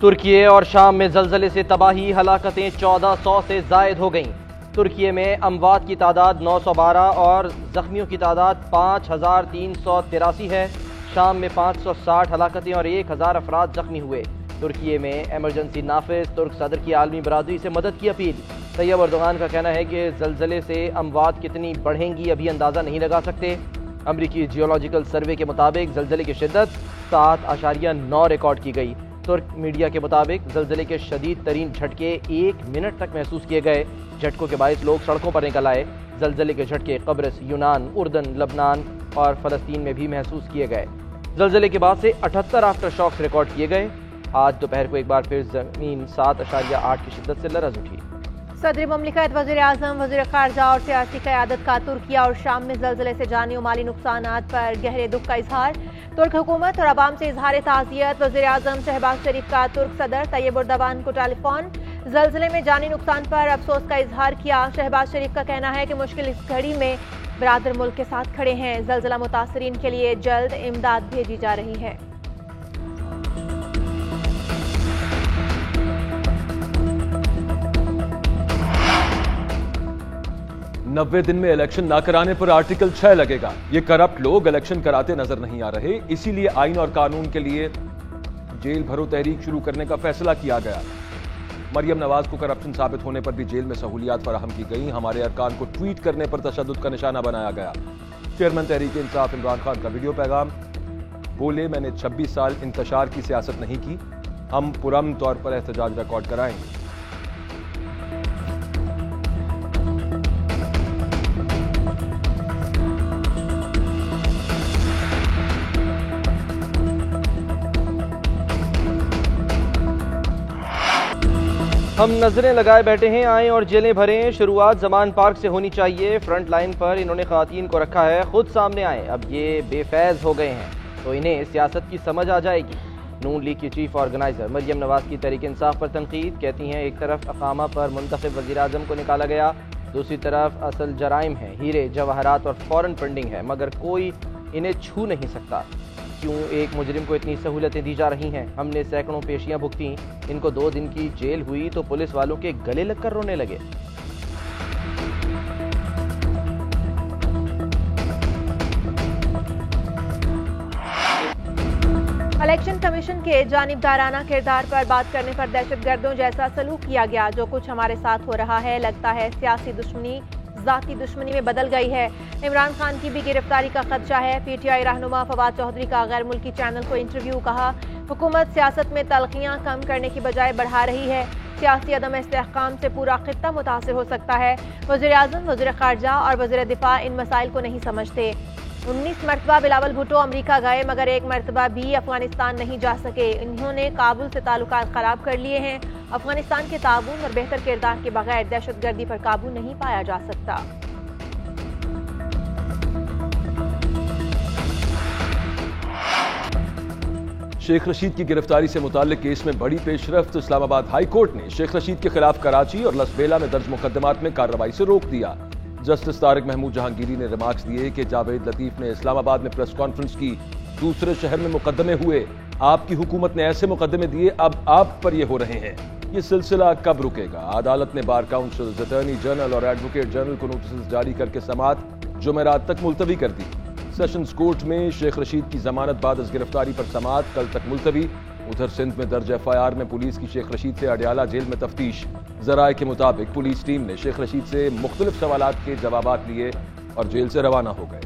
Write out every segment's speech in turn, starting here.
तुर्की और शाम में जलजले से तबाही, हलाकतें 1400 से जायद हो गईं। तुर्की में अमवात की तादाद 912 और जख्मियों की तादाद 5383 है। शाम में 560 हलाकतें और 1000 अफराद जख्मी हुए। तुर्की में एमरजेंसी नाफिज, तुर्क सदर की आलमी बरादरी से मदद की अपील। तैयब अर्दोगान का कहना है कि जलजले से अमवात कितनी बढ़ेंगी अभी अंदाज़ा नहीं लगा सकते। अमरीकी जियोलॉजिकल सर्वे के मुताबिक जलजले की शिद्दत 7.9 रिकॉर्ड की गई। तुर्क मीडिया के मुताबिक जलजले के शदीद तरीन झटके 1 मिनट तक महसूस किए गए। झटकों के बायस लोग सड़कों पर निकल आए। जलजले के झटके कब्रिस, यूनान, उर्दन, लबनान और फ़लस्तीन में भी महसूस किए गए। जलजले के बाद से 78 आफ्टर शॉक्स रिकॉर्ड किए गए। आज दोपहर को एक बार फिर जमीन 7.8 की शिद्दत से लरज़ उठी। सदर मुमलिकत, वज़ीर आज़म, वज़ीर ख़ारजा और सियासी क़यादत का तुर्की और शाम में जलजले से जानी और माली नुकसानात पर गहरे दुख का इजहार। तुर्क हुकूमत और अवाम से इजहार ताज़ियत। वज़ीर आज़म शहबाज शरीफ का तुर्क सदर तैयब अर्दोगान को टेलीफोन। जलजले में जानी नुकसान पर अफसोस का इजहार किया। शहबाज शरीफ का कहना है कि मुश्किल इस घड़ी में बरादर मुल्क के साथ खड़े हैं। जलजला मुतासरीन के लिए जल्द इमदाद भेजी जा रही है। 90 दिन में इलेक्शन ना कराने पर आर्टिकल 6 लगेगा। ये करप्ट लोग इलेक्शन कराते नजर नहीं आ रहे, इसीलिए आईन और कानून के लिए जेल भरो तहरीक शुरू करने का फैसला किया गया। मरियम नवाज को करप्शन साबित होने पर भी जेल में सहूलियात फराहम की गई। हमारे अरकान को ट्वीट करने पर तशद्दुद का निशाना बनाया गया। चेयरमैन तहरीक इंसाफ इमरान खान का वीडियो पैगाम, बोले मैंने 26 साल इंतशार की सियासत नहीं की, हम पुरअमन तौर पर एहतजाज रिकॉर्ड कराएंगे। हम नजरें लगाए बैठे हैं, आएँ और जेलें भरें। शुरुआत जमान पार्क से होनी चाहिए। फ्रंट लाइन पर इन्होंने ख़वातीन को रखा है, खुद सामने आए। अब ये बेफैज़ हो गए हैं तो इन्हें सियासत की समझ आ जाएगी। नून लीग की चीफ ऑर्गेनाइजर मरियम नवाज की तहरीक इंसाफ पर तनकीद। कहती हैं एक तरफ अकामा पर मुंतखब वज़ीर आज़म को निकाला गया, दूसरी तरफ असल जराइम है, हीरे जवाहरात और फॉरेन फंडिंग है, मगर कोई इन्हें छू नहीं सकता। क्यों एक मुजरिम को इतनी सहूलतें दी जा रही हैं? हमने सैकड़ों पेशियां भुगती, इनको 2 दिन की जेल हुई तो पुलिस वालों के गले लगकर रोने लगे। इलेक्शन कमीशन के जानिबदाराना किरदार पर बात करने पर दहशतगर्दों जैसा सलूक किया गया। जो कुछ हमारे साथ हो रहा है लगता है सियासी दुश्मनी ज़ाती दुश्मनी में बदल गई है। इमरान खान की भी गिरफ्तारी का खदशा है। पीटीआई रहनुमा फवाद चौधरी का गैर मुल्की चैनल को इंटरव्यू, कहा हुकूमत सियासत में तलखियां कम करने की बजाय बढ़ा रही है। सियासी अदम इस्तेहकाम से पूरा खित्ता मुतासिर हो सकता है। वज़ीर आज़म, वज़ीर ख़ारजा और वज़ीर दिफा इन मसाइल को नहीं समझते। 19 मरतबा बिलावल भुट्टो अमरीका गए मगर एक मरतबा भी अफगानिस्तान नहीं जा सके। इन्होंने काबुल से ताल्लुकात ख़राब कर लिए हैं। अफगानिस्तान के ताबून और बेहतर किरदार के बगैर दहशतगर्दी पर काबू नहीं पाया जा सकता। शेख रशीद की गिरफ्तारी से मुताल्लिक केस में बड़ी पेशरफ्त। इस्लामाबाद हाई कोर्ट ने शेख रशीद के खिलाफ कराची और लसबेला में दर्ज मुकदमात में कार्रवाई से रोक दिया। जस्टिस तारिक महमूद जहांगीरी ने रिमार्क्स दिए कि जावेद लतीफ ने इस्लामाबाद में प्रेस कॉन्फ्रेंस की, दूसरे शहर में मुकदमे हुए, आपकी हुकूमत ने ऐसे मुकदमे दिए, अब आप पर ये हो रहे हैं। ये सिलसिला कब रुकेगा? अदालत ने बार काउंसिल, अटॉर्नी जनरल और एडवोकेट जनरल को नोटिस जारी करके समाअत जुमेरात तक मुलतवी कर दी। सेशंस कोर्ट में शेख रशीद की जमानत बाद इस गिरफ्तारी पर समाअत कल तक मुलतवी। उधर सिंध में दर्ज FIR में पुलिस की शेख रशीद से अडयाला जेल में तफ्तीश। जराये के मुताबिक पुलिस टीम ने शेख रशीद से मुख्तलिफ सवालात के जवाबात लिए और जेल से रवाना हो गए।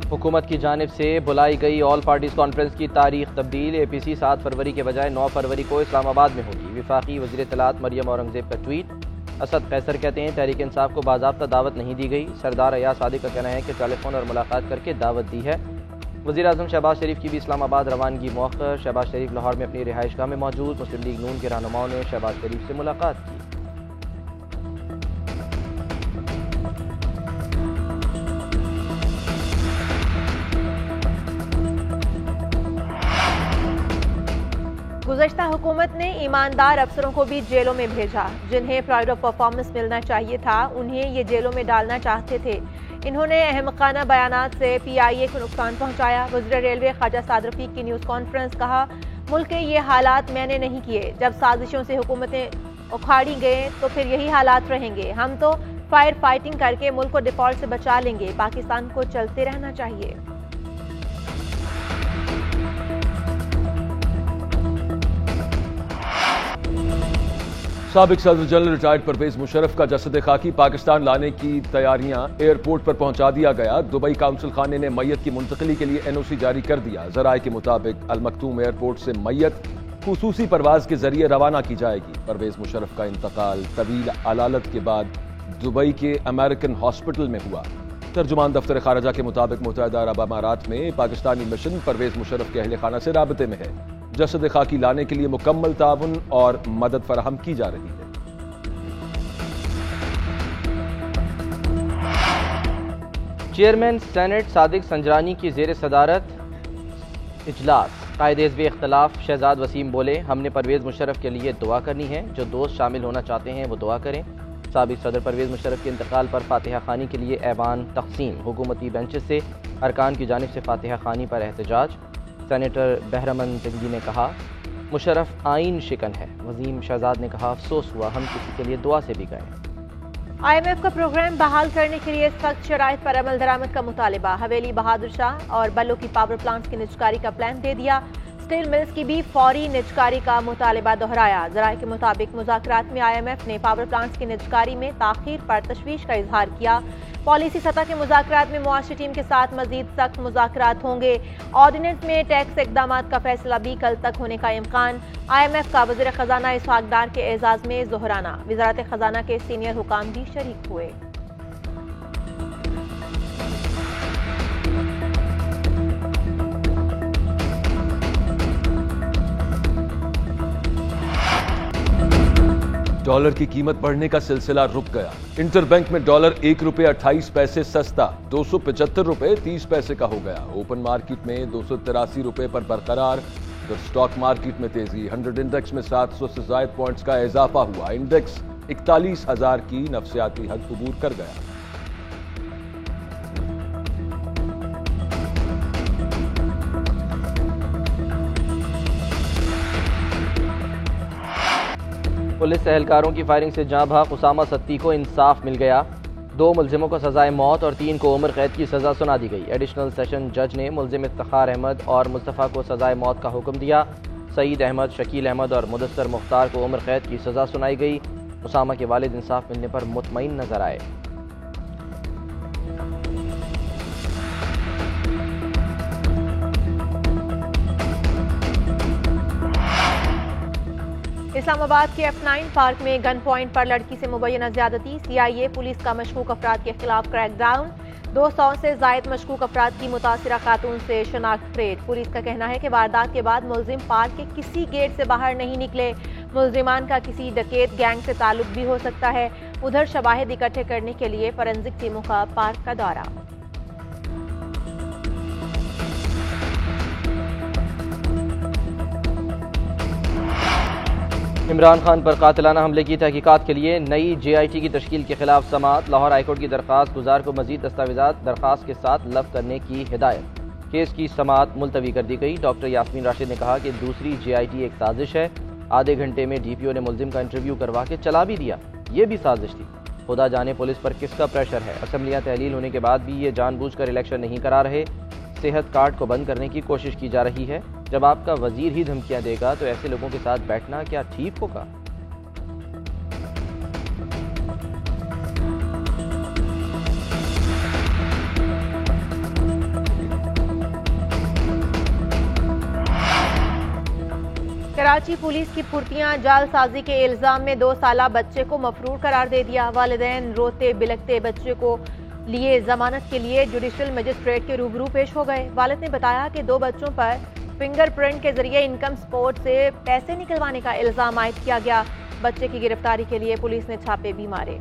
हुकूमत की जानिब से बुलाई गई ऑल पार्टीज कॉन्फ्रेंस की तारीख तब्दील। APC 7 फरवरी के बजाय 9 फरवरी को इस्लामाबाद में होगी। विफाकी वज़ीर इत्तलात मरियम औरंगज़ेब का ट्वीट। असद कैसर कहते हैं तहरीक इंसाफ को बाज़ाब्ता दावत नहीं दी गई। सरदार अयाज सादिक का कहना है कि टेलीफोन और मुलाकात करके दावत दी है। वज़ीर आज़म शहबाज शरीफ की भी इस्लामाबाद रवानगी मौक़र। शहबाज शरीफ लाहौर में अपनी रिहाइशगाह में मौजूद। मुस्लिम लीग नून के रहनुमाओं ने शहबाज शरीफ से मुलाकात की। गुज़श्ता हुकूमत ने ईमानदार अफसरों को भी जेलों में भेजा। जिन्हें प्राइड ऑफ परफॉर्मेंस मिलना चाहिए था उन्हें ये जेलों में डालना चाहते थे। इन्होंने अहमकाना बयानात से PIA को नुकसान पहुंचाया। वज़ीर रेलवे ख्वाजा साद रफीक की न्यूज़ कॉन्फ्रेंस, कहा मुल्क के ये हालात मैंने नहीं किए, जब साजिशों से हुकूमतें उखाड़ी गए तो फिर यही हालात रहेंगे। हम तो फायर फाइटिंग करके मुल्क को डिफॉल्ट से बचा लेंगे, पाकिस्तान को चलते रहना चाहिए। साबिक सदर जनरल रिटायर्ड परवेज मुशर्रफ का जसद खाकी पाकिस्तान लाने की तैयारियां एयरपोर्ट पर पहुंचा दिया गया। दुबई काउंसिल खाने ने मैयत की मुंतकली के लिए NOC जारी कर दिया। जराए के मुताबिक अल मखतूम एयरपोर्ट से मैयत खुसूसी परवाज के जरिए रवाना की जाएगी। परवेज मुशर्रफ का इंतकाल तवील अलालत के बाद दुबई के अमेरिकन हॉस्पिटल में हुआ। तर्जुमान दफ्तर खारजा के मुताबिक मुत्तहिदा अरब अमारात में पाकिस्तानी मिशन परवेज मुशर्रफ के अहले खाना से राबते में है। जसद खाकी लाने के लिए मुकम्मल ताउन और मदद फराहम की जा रही है। चेयरमैन सेनेट सादिक संजरानी की जेर सदारत इजलास। कायदे इख्तलाफ शहजाद वसीम बोले, हमने परवेज मुशर्रफ के लिए दुआ करनी है, जो दोस्त शामिल होना चाहते हैं वो दुआ करें। साबिक सदर परवेज मुशर्रफ के इंतकाल पर फातिहा खानी के लिए ऐवान तकसीम। हुकूमती बेंचेस से अरकान की जानिब से फातिहा खानी पर एहतजाज। सेनेटर बहरमन तिंगी ने कहा मुशर्रफ आइन शिकन है। वजीम शहजाद ने कहा अफसोस हुआ, हम किसी के लिए दुआ से भी गए। IMF का प्रोग्राम बहाल करने के लिए सख्त शराइत पर अमल दरामद का मुतालिबा। हवेली, बहादुर शाह और बल्लो की पावर प्लांट्स की निजकारी का प्लान दे दिया। स्टील मिल्स की भी फौरी निजकारी का मुतालिबा दोहराया। जराए के मुताबिक मुज़ाकरात में IMF ने पावर प्लांट्स की निजकारी में ताखीर पर तशवीश का इजहार किया। पॉलिसी सतह के मुज़ाकरात में मुआशी टीम के साथ मजीद सख्त मुज़ाकरात होंगे। ऑर्डिनेंस में टैक्स इकदाम का फैसला भी कल तक होने का इम्कान। IMF का वज़ीर खजाना इसहाक डार के एजाज में जोहराना। वज़ारत खजाना के सीनियर हुकाम भी शरीक हुए। डॉलर की कीमत बढ़ने का सिलसिला रुक गया। इंटरबैंक में डॉलर ₹1.28 सस्ता 275 रुपए 30 पैसे का हो गया। ओपन मार्केट में 283 रुपए पर बरकरार। तो स्टॉक मार्केट में तेजी। 100 इंडेक्स में 700 से ज्यादा पॉइंट्स का इजाफा हुआ। इंडेक्स 41,000 की नफसियाती हद अबूर कर गया। पुलिस एहलकारों की फायरिंग से जाँ भाग उसामा सत्ती को इंसाफ मिल गया। 2 मुलजिमों को सजाए मौत और 3 को उम्र कैद की सजा सुना दी गई। एडिशनल सेशन जज ने मुलजिम इफ्तिखार अहमद और मुस्तफ़ा को सजाए मौत का हुक्म दिया। सईद अहमद, शकील अहमद और मुदस्सर मुख्तार को उम्र कैद की सजा सुनाई गई। उसामा के वालिद इंसाफ मिलने पर मुतमईन नजर आए। इस्लामाबाद के F9 पार्क में गन पॉइंट पर लड़की से मुबैना ज्यादती। CIA पुलिस का मशकूक अफराद के खिलाफ क्रैकडाउन। 200 से जायद मशकूक अफराद की मुतासिरा खातून से शनाख्त परेड। पुलिस का कहना है कि वारदात के बाद मुलजिम पार्क के किसी गेट से बाहर नहीं निकले। मुलजिमान का किसी डकैत गैंग से ताल्लुक भी हो सकता है। उधर शवाहिद इकट्ठे करने के लिए फॉरेंसिक टीमों का पार्क का दौरा। इमरान खान पर कातिलाना हमले की तहकीकात के लिए नई JIT की तश्कील के खिलाफ समाअत। लाहौर हाईकोर्ट की दरख्वास्त गुजार को मजीद दस्तावेजात दरख्वास्त के साथ लफ करने की हिदायत। केस की समाअत मुलतवी कर दी गई। डॉक्टर यास्मीन राशिद ने कहा कि दूसरी JIT एक साजिश है। आधे घंटे में DPO ने मुलजिम का इंटरव्यू करवा के चला भी दिया, ये भी साजिश थी। खुदा जाने पुलिस पर किसका प्रेशर है। असम्बलियाँ तहलील होने के बाद भी ये जानबूझकर इलेक्शन नहीं करा रहे। सेहत कार्ड को बंद करने की कोशिश की जा रही है। जब आपका वजीर ही धमकियां देगा तो ऐसे लोगों के साथ बैठना क्या ठीक होगा। कराची पुलिस की फुर्तियां। जालसाजी के इल्जाम में 2 साला बच्चे को मफरूर करार दे दिया। वालिदैन रोते बिलखते बच्चे को लिए जमानत के लिए जुडिशल मजिस्ट्रेट के रूबरू पेश हो गए। वालिद ने बताया कि 2 बच्चों पर फिंगरप्रिंट के जरिए इनकम सपोर्ट से पैसे निकलवाने का इल्जाम आयद किया गया। बच्चे की गिरफ्तारी के लिए पुलिस ने छापे भी मारे।